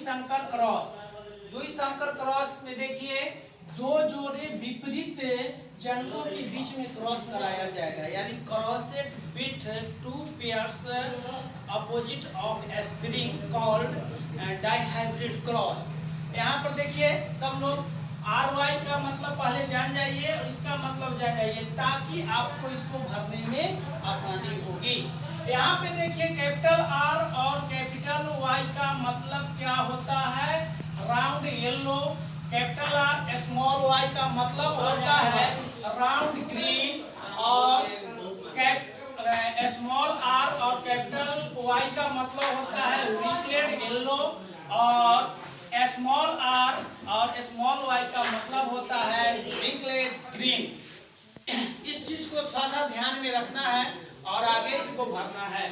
द्विसंकर cross. द्विसंकर cross में देखिए दो जोड़े विपरीत जनकों के बीच में क्रॉस कराया जाएगा, यानी crossed between two pairs opposite offspring called dihybrid cross. यहाँ पर देखिए सब लोग RY का मतलब पहले जान जाइए और इसका मतलब जान जाइए ताकि आपको इसको भरने में आसानी होगी। यहाँ पे देखिए कैपिटल R और कैपिटल Y का मतलब क्या होता है, round yellow. Capital R small y का मतलब होता है राउंड ग्रीन, और स्मॉल r और कैपिटल Y का मतलब होता है रिंकलेड येलो, और स्मॉल r और स्मॉल y का मतलब होता है रिंकलेड ग्रीन। इस चीज को थोड़ा सा ध्यान में रखना है और आगे इसको भरना है।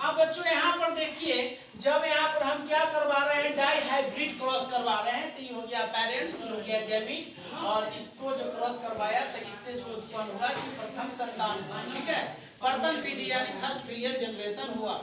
अब बच्चों यहाँ पर देखिए जब यहाँ पर हम क्या करवा रहे हैं, डाइहाइब्रिड क्रॉस करवा रहे हैं, तो ये हो गया पेरेंट्स, ये हो गया डेबिट, और इसको जो क्रॉस करवाया तो इससे जो उत्पन्न हुआ कि प्रथम संतान हुआ, ठीक है, प्रथम पीढ़ी यानी फर्स्ट फिलियल जनरेशन हुआ,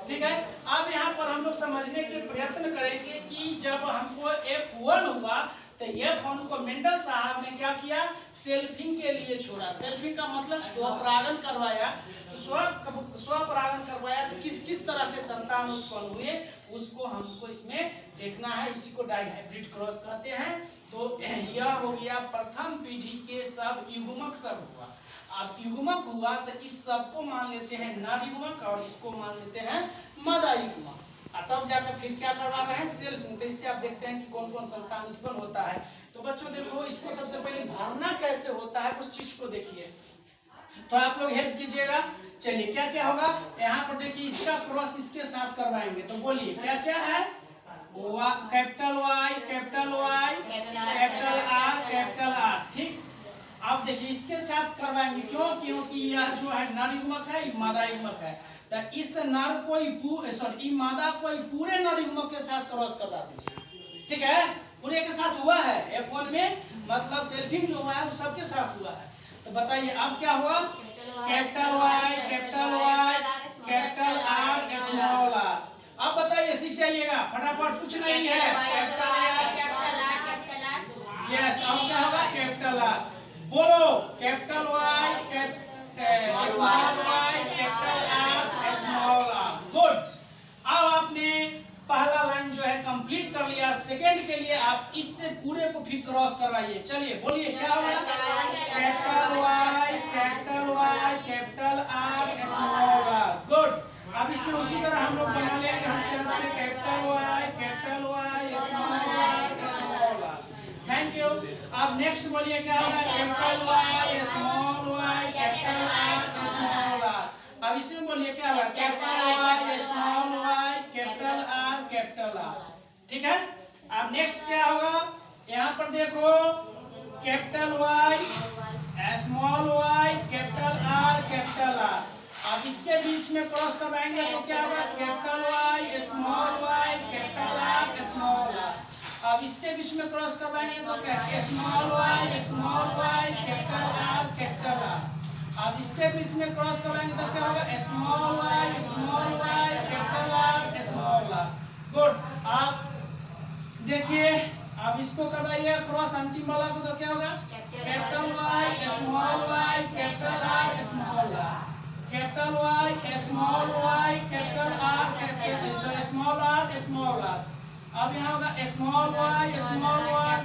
ठीक है। अब यहाँ पर हम लोग समझने के प्रयत्न करेंगे कि जब हमको F1 हुआ तो F1 को मेंडल साहब ने क्या किया, सेल्फिंग के लिए छोड़ा। सेल्फिंग का मतलब स्वपरागन करवाया, तो स्वपरागन करवाया तो किस किस तरह के संतान उत्पन्न हुए उसको हमको इसमें देखना है, इसी को डाइहाइब्रिड क्रॉस कहते हैं। तो यह हो गया प्रथम पीढ़ी के सब युग्मक सब हुआ। अब युग्मक हुआ तो इस सब को मान लेते हैं नर युग्मक और इसको मान लेते हैं मादा युग्मक, तब जाकर फिर क्या करवा रहे हैं, सेल्फिंग। तो इससे आप देखते हैं कि कौन कौन संतान उत्पन्न होता है। तो बच्चों देखो इसको सबसे पहले भरना कैसे होता है उस चीज को देखिए, तो आप लोग हेल्प कीजिएगा। चलिए क्या क्या होगा, यहाँ पर देखिए इसका क्रॉस इसके साथ करवाएंगे, तो बोलिए क्या क्या है, capital Y, capital Y, capital R, capital R, ठीक। अब देखिए इसके साथ करवाएंगे, क्यों, क्योंकि यह जो है नर युग्मक है, मादा युग्मक है, तो इस नर को मादा को पूरे नर युग्मक के साथ क्रॉस करवा दीजिए, ठीक है। पूरे के साथ हुआ है F1 में, मतलब सेल्फिंग जो हुआ है वो सबके साथ हुआ है। तो बताइए अब क्या हुआ, capital Y, capital Y, capital R, small r। अब बताइए सीख जाइएगा फटाफट, कुछ नहीं है, कैपिटल यस, अब क्या होगा कैपिटल R, बोलो capital Y, small y, capital R, small r, good. अब आपने पहला लाइन जो है कंप्लीट कर लिया, सेकंड के लिए आप इससे पूरे को फिर क्रॉस करवाइए। चलिए बोलिए क्या होगा, capital Y, capital Y, capital R, small r, good. अब इसमें उसी तरह हम लोग बना लेंगे capital Y, capital Y, small r, small r, thank you. अब नेक्स्ट बोलिए क्या होगा, capital Y, small y, capital R, small r। अब इसमें बोलिए क्या होगा, capital Y, small y, capital R, capital R, ठीक है। अब नेक्स्ट क्या होगा, यहाँ पर देखो capital Y, small y, capital R, capital R। अब इसके बीच में क्रॉस करवाएंगे तो क्या होगा, capital Y, small y, capital R, small r। अब इसके बीच में क्रॉस करवाएंगे तो क्या, small y, capital R, capital R। अब इसके बीच में क्रॉस करवाएंगे तो क्या होगा, small y, capital R, small r, good. आप देखिए अब इसको करवाइए क्रॉस अंतिम वाला को, तो क्या होगा, capital Y, small y, capital R, small r, capital Y, small y, capital R, small r, small r। अब यहाँ होगा small y,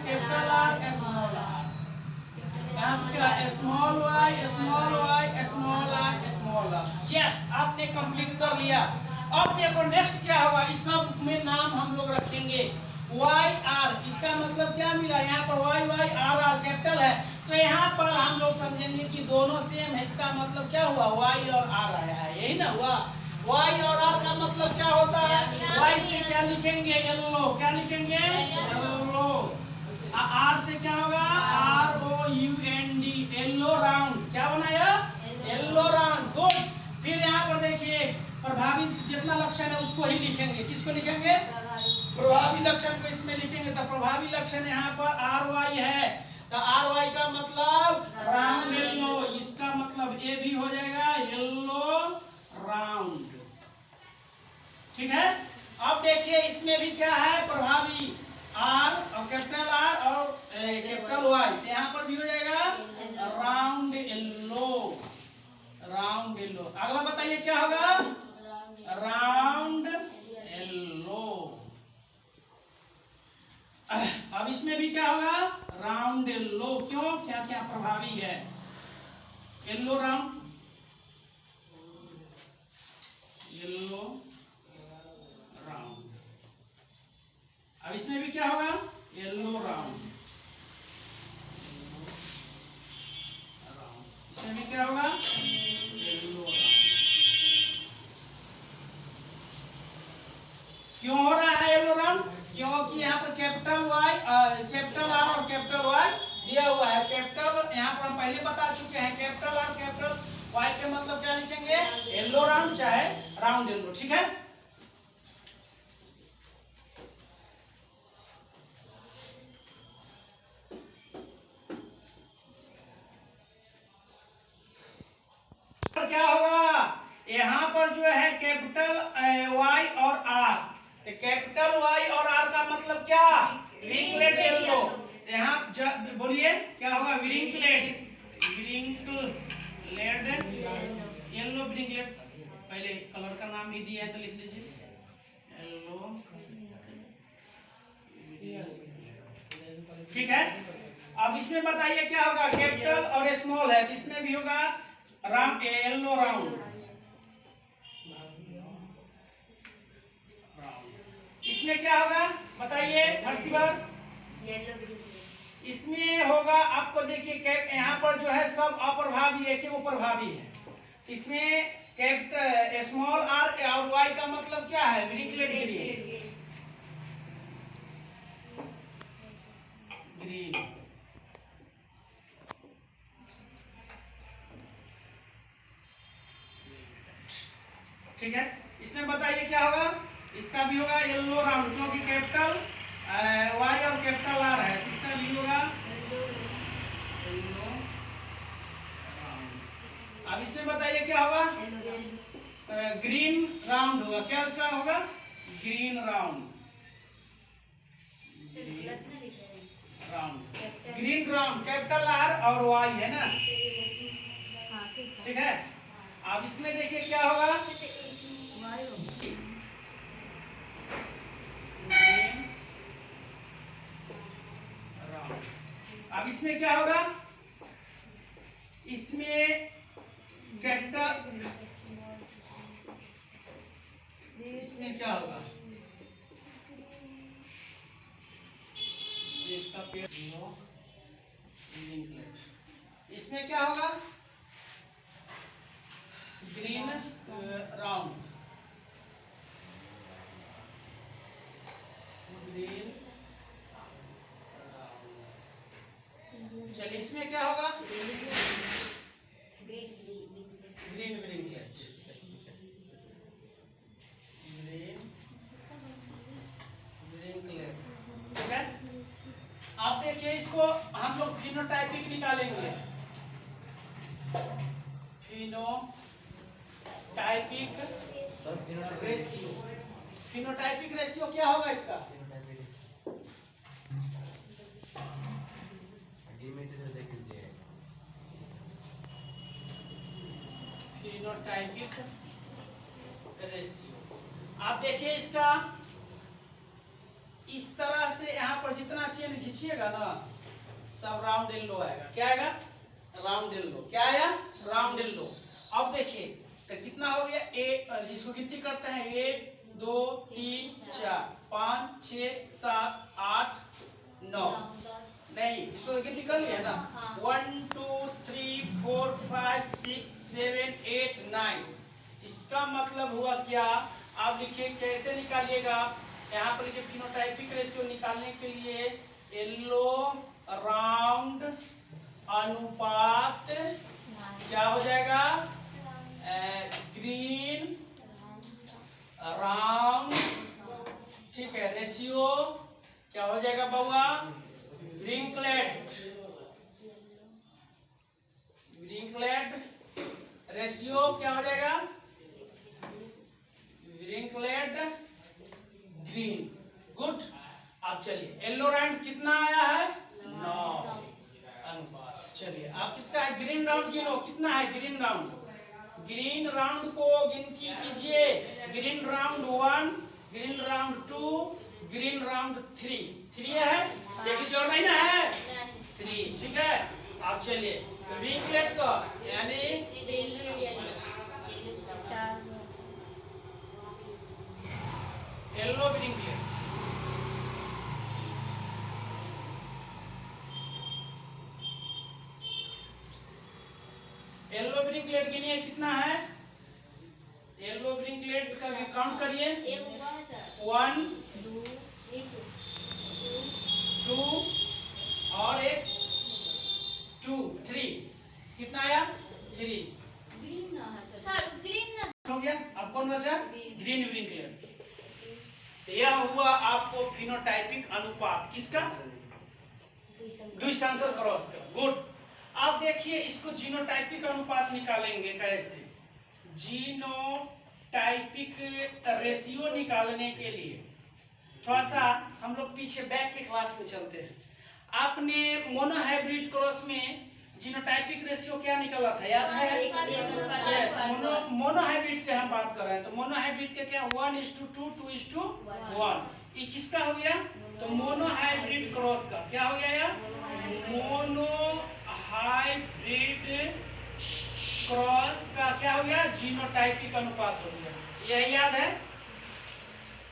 capital R, small r। क्या small y, small r, small r, yes, आपने complete कर लिया। अब देखो next क्या होगा, इस सब में नाम हम लोग रखेंगे y r। इसका मतलब क्या मिला, यहाँ पर y r r कैपिटल है, तो यहाँ पर हम लोग समझेंगे कि दोनों सेम है। इसका मतलब क्या हुआ, y और r आया है, यही ना हुआ। y और r का मतलब क्या होता है, y से क्या लिखेंगे, येलो, क्या लिखेंगे, येलो। r से क्या होगा, ROUND, येलो राउंड, क्या बनाया, येलो राउंड, गुड। फिर यहाँ पर देखिए प्रभावी जितना लक्षण है उसको ही लिखेंगे, किसको लिखेंगे, प्रभावी लक्षण को इसमें लिखेंगे। तो प्रभावी लक्षण यहाँ पर RY है, तो RY का मतलब राउंड येलो, इसका मतलब ए भी हो जाएगा येलो राउंड, ठीक है। अब देखिए इसमें भी क्या है, प्रभावी आर और कैपिटल आर और कैपिटल वाई, यहाँ पर भी हो जाएगा राउंड येलो, राउंड येलो। अगला बताइए क्या होगा, राउंड येलो। अब इसमें भी क्या होगा, राउंड येलो। क्यों, क्या क्या प्रभावी है, येलो राउंड, येलो राउंड। अब इसमें भी क्या होगा, येलो राउंड, इसमें भी क्या होगा, येलो राउंड। क्यों हो रहा है येलो राउंड, क्योंकि यहाँ पर कैपिटल वाई, कैपिटल आर और कैपिटल वाई दिया हुआ है। कैपिटल यहाँ पर हम पहले बता चुके हैं, कैपिटल आर कैपिटल वाई के मतलब क्या लिखेंगे, येलो राउंड चाहे राउंड येलो, ठीक है। क्या होगा, यहाँ पर जो है कैपिटल वाई और आर, कैपिटल वाई और आर का मतलब क्या, विरिंकलेट येलो। यहाँ बोलिए क्या होगा, विरिंकलेट, विरिंकलेट येलो, विरिंकलेट। पहले कलर का नाम भी दिया है तो लिख लीजिए, येलो, ठीक है। अब इसमें बताइए क्या होगा, कैपिटल और स्मॉल है तो इसमें भी होगा राउंड, येलो राउंड। इसमें क्या होगा बताइए हर्षिवर, इसमें होगा आपको देखिए, यहाँ पर जो है सब अप्रभावी है कि वो प्रभावी है। इसमें कैपिटल स्मॉल आर और वाई का मतलब क्या है, विरिंकलेट ग्रीन, ग्रीन, ठीक है। इसमें बताइए क्या होगा, इसका भी होगा येलो राउंड, क्योंकि कैपिटल वाई और कैपिटल आर है, इसका भी होगा येलो राउंड। अब इसमें बताइए क्या होगा, ग्रीन राउंड होगा, क्या उसका होगा, green round, round, green round, capital R और वाई है ना, ठीक है। अब इसमें देखिए क्या होगा, अब इसमें क्या होगा, इसमें कैपिटल, इसमें क्या होगा, इसका पेड़, इसमें क्या होगा, ग्रीन राउंड, ग्रीन राउंड। चलिए इसमें क्या होगा, ग्रीन विरिंकलेट, ग्रीन विरिंकलेट, ठीक है। आप देखिए इसको हम लोग फिनोटाइपिक निकालेंगे, फिनोटाइपिक रेशियो, फिनोटाइपिक रेशियो क्या होगा इसका, फिनोटाइपिक रेशियो। आप देखिए इसका इस तरह से यहाँ पर जितना चेन खींचिएगा ना सब राउंड येलो आएगा, क्या आएगा, राउंड येलो, क्या आया, राउंड येलो। अब देखिए तो कितना हो गया, जिसको गिनती करते हैं 1 2 3 4 5 6 7 8 9, नहीं इसको गिनती कर लिया ना, 1 2 3 4 5 6 7 8 9। इसका मतलब हुआ क्या, आप लिखिए कैसे निकालिएगा, यहाँ पर लिखिए फिनोटाइपिक रेशियो निकालने के लिए येलो राउंड अनुपात क्या हो जाएगा, ग्रीन राउंड, ठीक है, रेशियो क्या हो जाएगा बाबा, विरिंकलेट, विरिंकलेट रेशियो क्या हो जाएगा, विरिंकलेट ग्रीन। गुड। अब चलिए येलो राउंड कितना आया है? 9 अनुपात। चलिए आप किसका है? ग्रीन राउंड गिनो, कितना है ग्रीन राउंड? ग्रीन राउंड को गिनती कीजिए। Green round 1, green round 2, green round 3। 3 है, एक जोड़ नहीं ना है? 3, ठीक है। अब चलिए विंगलेट का यानी येलो विंगलेट। येलो विंगलेट गिनिए कितना है? येलो विंगलेट का भी काउंट करिए। 1 2 और एक 2 3। कितना आया? 3 हो गया। अब कौन बचा? Green winglet. यह हुआ आपको फिनोटाइपिक अनुपात किसका? द्विसंकर क्रॉस का। गुड। आप देखिए इसको जीनोटाइपिक अनुपात निकालेंगे कैसे? जीनोटाइपिक रेशियो निकालने के लिए थोड़ा सा हम लोग पीछे बैक के क्लास में चलते हैं। आपने मोनोहाइब्रिड क्रॉस में जीनोटाइपिक रेशियो क्या निकला था, याद है? यस, मोनोहाइब्रिड के हम बात कर रहे हैं। तो मोनोहाइब्रिड के क्या 1:2 2:1। ये किसका हो गया? तो मोनोहाइब्रिड क्रॉस का क्या हो गया यार? मोनोहाइब्रिड क्रॉस का क्या हो गया? जीनोटाइपिक अनुपात हो गया। यह याद है?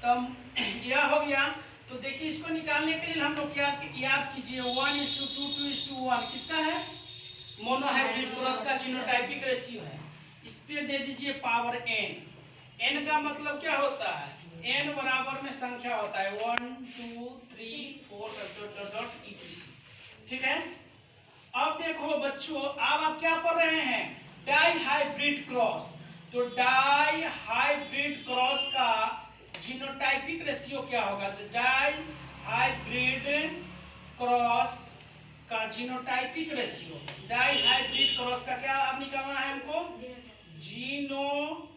तब यह हो गया। तो देखिए इसको निकालने के लिए हम लोग क्या याद कीजिए? 1:2 2:1 किसका है? मोनोहाइब्रिड क्रॉस का जीनोटाइपिक रेशियो है। इस पे दे दीजिए पावर n। n का मतलब क्या होता है? n बराबर में संख्या होता है 1 2 3 4 etc। ठीक है। अब देखो बच्चों, अब आप क्या पढ़ रहे हैं? Dihybrid cross. तो डाई हाइब्रिड क्रॉस का जीनोटाइपिक रेशियो क्या होगा? तो डाई हाइब्रिड क्रॉस का genotypic ratio, dihybrid cross का क्या अब निकालना है हमको? Genotypic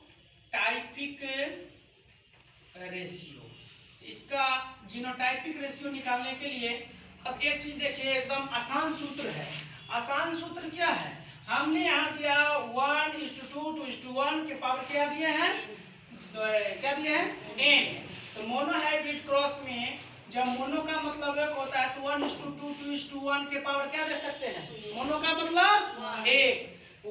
ratio. इसका जीनोटाइपिक रेशियो निकालने के लिए अब एक चीज देखिए, एकदम आसान सूत्र है। आसान सूत्र क्या है? हमने यहाँ दिया 1:2 2:1 के पावर क्या दिए हैं? तो क्या दिए हैं? n। तो मोनोहाइब्रिड क्रॉस में जब मोनो का मतलब एक होता है तो 1:2 2:1 के पावर क्या दे सकते हैं? मोनो का मतलब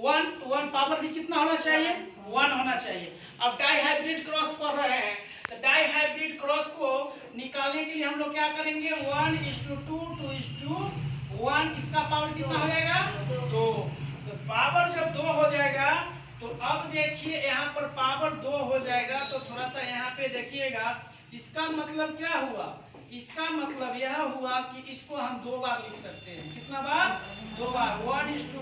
1 पावर भी कितना होना चाहिए? 1 होना चाहिए। अब डाई हाइब्रिड क्रॉस पढ़ रहे हैं तो डाई हाइब्रिड क्रॉस को निकालने के लिए हम लोग क्या करेंगे? 1:2 2:1 इसका पावर कितना हो जाएगा? 2। तो पावर जब 2 हो जाएगा तो अब देखिए यहाँ पर पावर 2 हो जाएगा। तो थोड़ा सा यहाँ पे देखिएगा, इसका मतलब क्या हुआ? इसका मतलब यह हुआ कि इसको हम 2 बार लिख सकते हैं। कितना बार? 2 बार। 1:2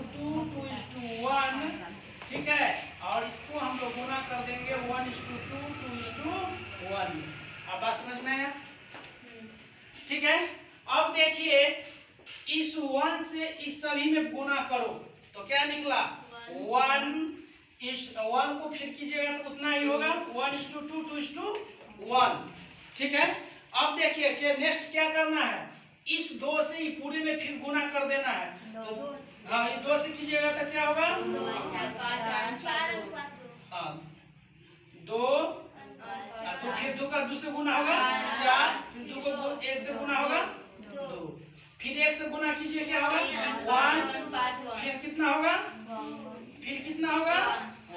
2:1। ठीक है। और इसको हम लोग गुना कर देंगे 1:2 2:1। अब बात समझ में आया? ठीक है। अब देखिए इस 1 से इस सभी में गुना करो तो क्या निकला? 1 को फिर कीजिएगा तो उतना ही होगा 1:2 2:1। ठीक है। अब देखिए कि नेक्स्ट क्या करना है? इस 2 से ही पूरे में फिर गुना कर देना है। तो हाँ, ये 2 से कीजिएगा तो क्या होगा? 2 तो फिर 2 का 2 से गुना होगा 4, फिर 2 को 1 से गुना होगा 2, फिर 1 से गुना कीजिए क्या होगा? 1, फिर कितना होगा? फिर कितना होगा?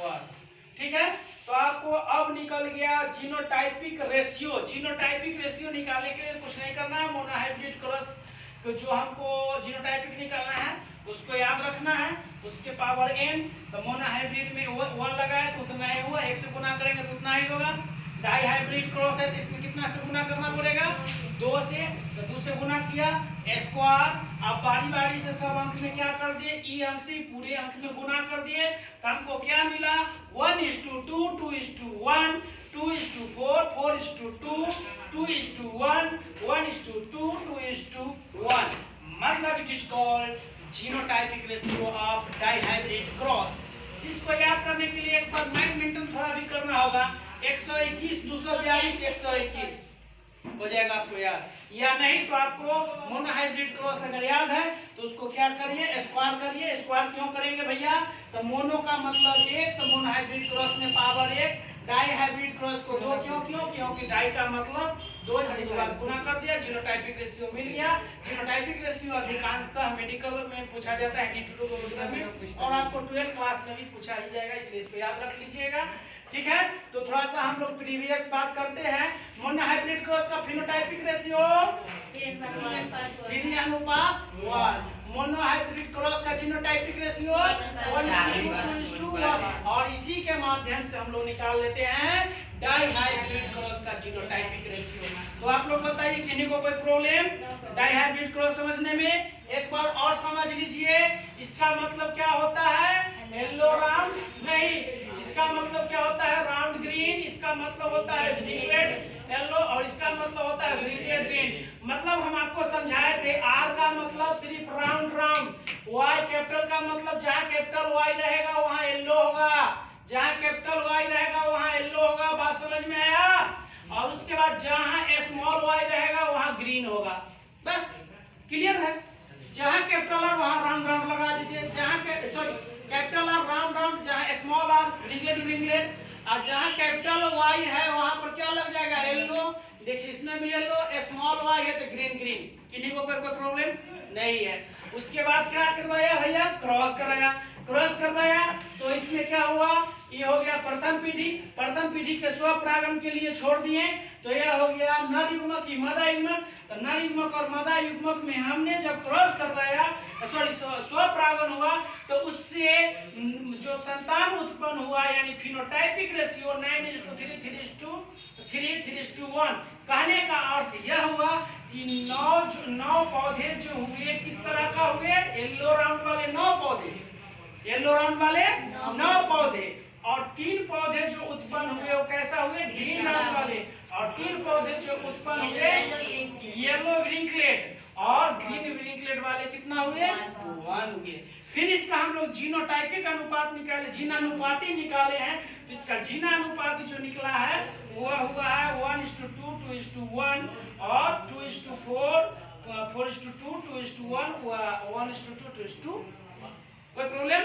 1। ठीक है। तो आपको अब निकल गया जीनोटाइपिक रेशियो। जीनोटाइपिक रेशियो निकालने के लिए कुछ नहीं करना है। मोनोहाइब्रिड क्रॉस को जो हमको जीनोटाइपिक निकालना है उसको याद रखना है, उसके पावर n। तो मोनोहाइब्रिड में 1 लगाए तो उतना ही हुआ, 1 से गुना करेंगे तो उतना ही होगा। डाई हाइब्रिड क्रॉस है तो इसमें कितना से गुना करना पड़ेगा? 2 से। तो 2 से गुना किया स्क्वायर। अब बारी बारी से सब अंक में क्या कर दिए? ई अंक से पूरे अंक में गुना कर दिए। तो हमको क्या मिला? 1:2 2:1 2:4 4:2 2:1 1:2 2:1। मतलब it is called genotypic ratio of dihybrid cross. इसको याद करने के लिए एक बार माइंड मेंटेन थोड़ा भी करना होगा। 121 242 121 हो जाएगा आपको याद, या नहीं तो आपको मोनोहाइब्रिड क्रॉस अगर याद है तो उसको क्या करिए, स्क्वायर करिए। स्क्वायर क्यों करेंगे भैया, तो मोनो का मतलब एक, तो मोनोहाइब्रिड क्रॉस में पावर एक, डाई हाइब्रिड क्रॉस को दो, क्योंकि डाई का मतलब दो, इसलिए दो बार गुना कर दिया, जीनोटाइपिक रेशियो मिल गया। जीनोटाइपिक रेशियो अधिकांशतः मेडिकल में पूछा जाता है में, और आपको 12th क्लास में भी पूछा ही जाएगा, इसलिए इसको याद रख लीजिएगा। ठीक है, तो थोड़ा सा हम लोग प्रीवियस बात करते हैं। मोनोहाइब्रिड क्रॉस का फिनोटाइपिक रेशियो 3:1। मोनोहाइब्रिड क्रॉस का जीनोटाइपिक रेशियो 1:2:1, और इसी के माध्यम से हम लोग निकाल लेते हैं डाईहाइब्रिड क्रॉस का जीनोटाइपिक रेशियो। तो आप लोग बताइए किन्हीं को कोई प्रॉब्लम डाईहाइब्रिड क्रॉस समझने में? एक बार और समझ लीजिए, इसका मतलब क्या होता है, येलो राउंड नहीं, इसका मतलब क्या होता है, राउंड ग्रीन, इसका मतलब होता है रिंगलेट येलो, और इसका मतलब होता है रिंगलेट ग्रीन। मतलब हम आपको समझाए थे, आर का मतलब सिर्फ राउंड राउंड, वाई कैपिटल का मतलब जहाँ कैपिटल वाई रहेगा वहाँ येलो होगा, जहाँ कैपिटल वाई रहेगा वहाँ येलो होगा। बात समझ में आया? और उसके बाद जहाँ स्मॉल वाई रहेगा वहाँ ग्रीन होगा। बस क्लियर है? जहाँ कैपिटल आर वहाँ राउंड राउंड लगा दीजिए, जहाँ कैपिटल आर राउंड राउंड, जहाँ स्मॉल आर रिंगलेट रिंगलेट, और जहाँ कैपिटल वाई है वहाँ पर क्या लग जाएगा, येलो। देखिए इसमें भी येलो, स्मॉल वाई है तो ग्रीन ग्रीन। किन्हीं को कोई प्रॉब्लम नहीं है। उसके बाद क्या करवाया भैया, क्रॉस कराया। क्रॉस करवाया तो इसमें क्या हुआ, ये हो गया प्रथम पीढ़ी। प्रथम पीढ़ी के स्वपरागण के लिए छोड़ दिए, तो यह हो गया नर युग्मक की मादा युग्मक। तो नर युग्मक और मादा युग्मक में हमने जब क्रॉस करवाया, सॉरी स्वपरागण हुआ, तो उससे जो संतान उत्पन्न हुआ यानी फिनोटाइपिक रेशियो 9:3:3:1। कहने का अर्थ यह हुआ कि 9 पौधे जो हुए किस तरह का हुए, येलो राउंड वाले 9 पौधे, येलो राउंड वाले 9 पौधे, और 3 पौधे जो उत्पन्न हुए वो कैसा हुए, ग्रीन राउंड वाले, और 3 पौधे जो उत्पन्न हुए येलो विरिंकलेट, और ग्रीन विरिंकलेट वाले कितना हुए, 1 हुए। फिर इसका हम लोग जीनोटाइपिक अनुपात निकाले, जीनानुपाती निकाले हैं, तो इसका जीनानुपाती जो निकला है वो हुआ है 1:2, 2:1, और 2:4, 4:2, 2:1, 1:2, 2:1। कोई प्रॉब्लम?